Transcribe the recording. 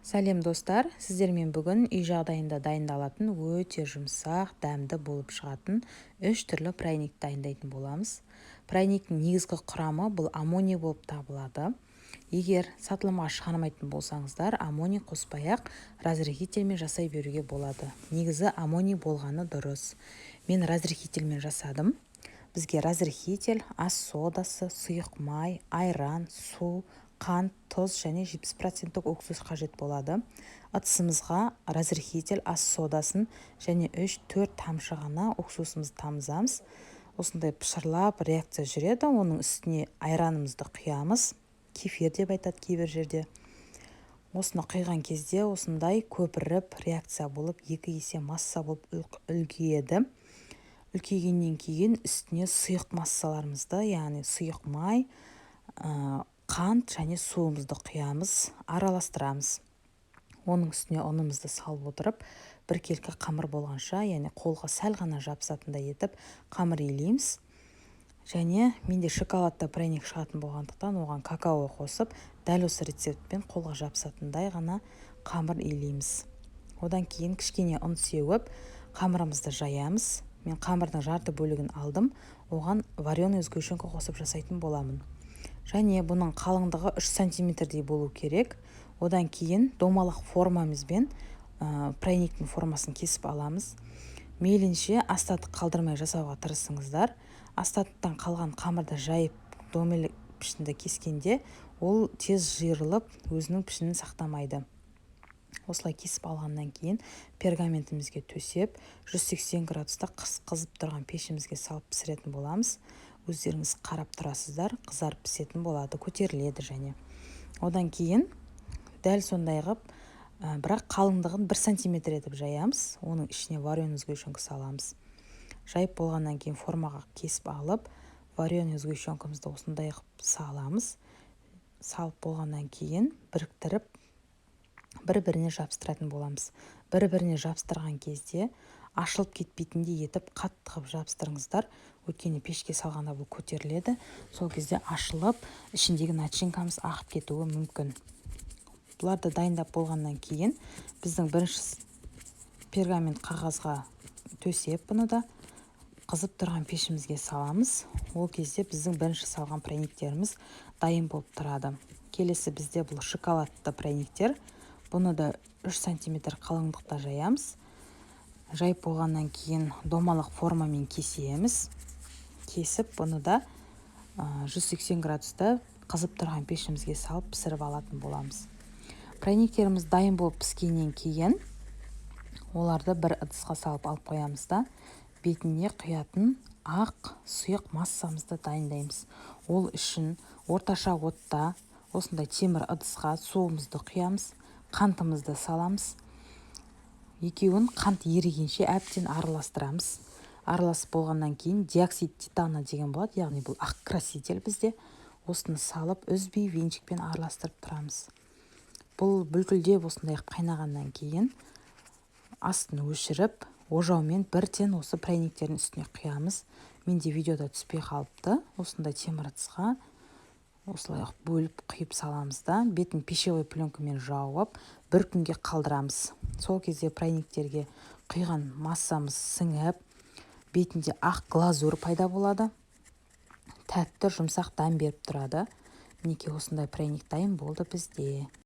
Сәлем достар, сіздермен бүгін үй жағдайында дайындалатын өте жұмсақ, дәмді болып шығатын 3 түрлі пряник дайындайтын боламыз. Пряниктің негізгі құрамы бұл аммоний болып табылады. Егер сатылымға шығармайтын болсаңыздар, аммоний қоспай-ақ разрыхительмен жасай беруге болады. Негізі аммоний болғаны дұрыс. Мен разрыхительмен жасадым. Бізге разрыхитель, ас содасы, сұйық май, айран, су, қант, тұз және 70% уксус қажет болады. Ыдысымызға разрыхитель, ас содасын және 3-4 тамшы ғана уксусымызды тамызамыз. Осындай пышырлап реакция жүреді. Оның үстіне айранымызды құямыз. Кефир деп айтады кейбір жерде. Осыны құйған кезде осындай көпіріп реакция болып 2 есе масса болып үлкейеді. Үлкейгеннен кейін үстіне сұйық массаларымызды, яғни сұйық май, қант және суымызды құямыз, араластырамыз. Оның үстіне ұнымызды салып отырып, бір келкі қамыр болғанша, яғни қолға сәл ғана жабысатындай етіп қамыр илейміз. Және менде шоколадты пряник шығатын болғандықтан оған какао қосып, дәл осы рецептпен қолға жабысатындай ғана қамыр илейміз. Одан кейін кішкене ұн сеуіп, қамырымызды жаямыз. Мен қамырдың жарты бөлігін алдым, оған вареный сгущенка қосып жасайтын боламын. Және бұның қалыңдығы 3 сантиметрдей болу керек. Одан кейін домалақ формамызбен пряниктің формасын кесіп аламыз. Мейлінше астатық қалдырмай жасауға тырысыңыздар. Астаттан қалған қамырды жайып домелек пішінді кескенде, ол тез жиырылып, өзінің пішінін сақтамайды. Осылай кесіп алғаннан кейін пергаментімізге төсеп, 180 градуста қызып тұрған пешімізге салып пісіретін боламыз. Өздеріңіз қарап тұрасыздар, қызарып пісетін болады, көтеріледі және. Одан кейін дәл сондай ғып, бірақ қалыңдығын 1 сантиметр етіп жаямыз. Оның ішіне вареный сгущенка саламыз. Жайып болғаннан кейін формаға кесіп алып, вареный сгущенкамызды осындай ғып саламыз. Салып болғаннан кейін біріктіріп, бір-біріне жабыстыратын боламыз. Бір-біріне жабыстырған кезде ашылып кетпейтіндей етіп қатты қып жабыстырыңыздар. Өйткені пешке салғанда бұл көтеріледі. Сол кезде ашылып, ішіндегі начинкамыз ағып кетуі мүмкін. Бұларды дайындап болғаннан кейін біздің бірінші пергамент қағазға төсеп, бұны да қызып тұрған пешімізге саламыз. Ол кезде біздің бірінші салған пряниктеріміз дайын болып тұрады. Келесі бізде бұл шоколадты пряниктер. Бұны да 3 сантиметр қалыңдықта жаямыз. Жайып болғаннан кейін домалақ формамен кесеміз. Кесіп, бұны да 180 градуста қызып тұрған пешімізге салып пісіріп алатын боламыз. Пряниктеріміз дайын болып піскеннен кейін оларды бір ыдысқа салып алып қоямыз да, бетіне құятын ақ сұйық массамызды дайындаймыз. Ол үшін орташа отта осындай темір ыдысқа суымызды құямыз, қантымызды саламыз. Екеуін қант ерігенше әбден араластырамыз. Араласып болғаннан кейін диоксид титана деген болады, яғни бұл ақ краситель бізде. Осыны салып, үзбей венчикпен араластырып тұрамыз. Бұл бүлкілдеп осындай қайнағаннан кейін астын өшіріп, ожаумен бірден осы пряниктердің үстіне құямыз. Менде видеода түспей қалыпты. Осындай темір ыдысқа осылай бөліп құйып саламыз да, бетін пищевой пленкамен жауып, бір күнге қалдырамыз. Сол кезде пряниктерге құйған массамыз сіңіп, бетінде ақ глазур пайда болады. Тәтті, жұмсақ дәм беріп тұрады. Мінекей осындай пряник дайын болды бізде.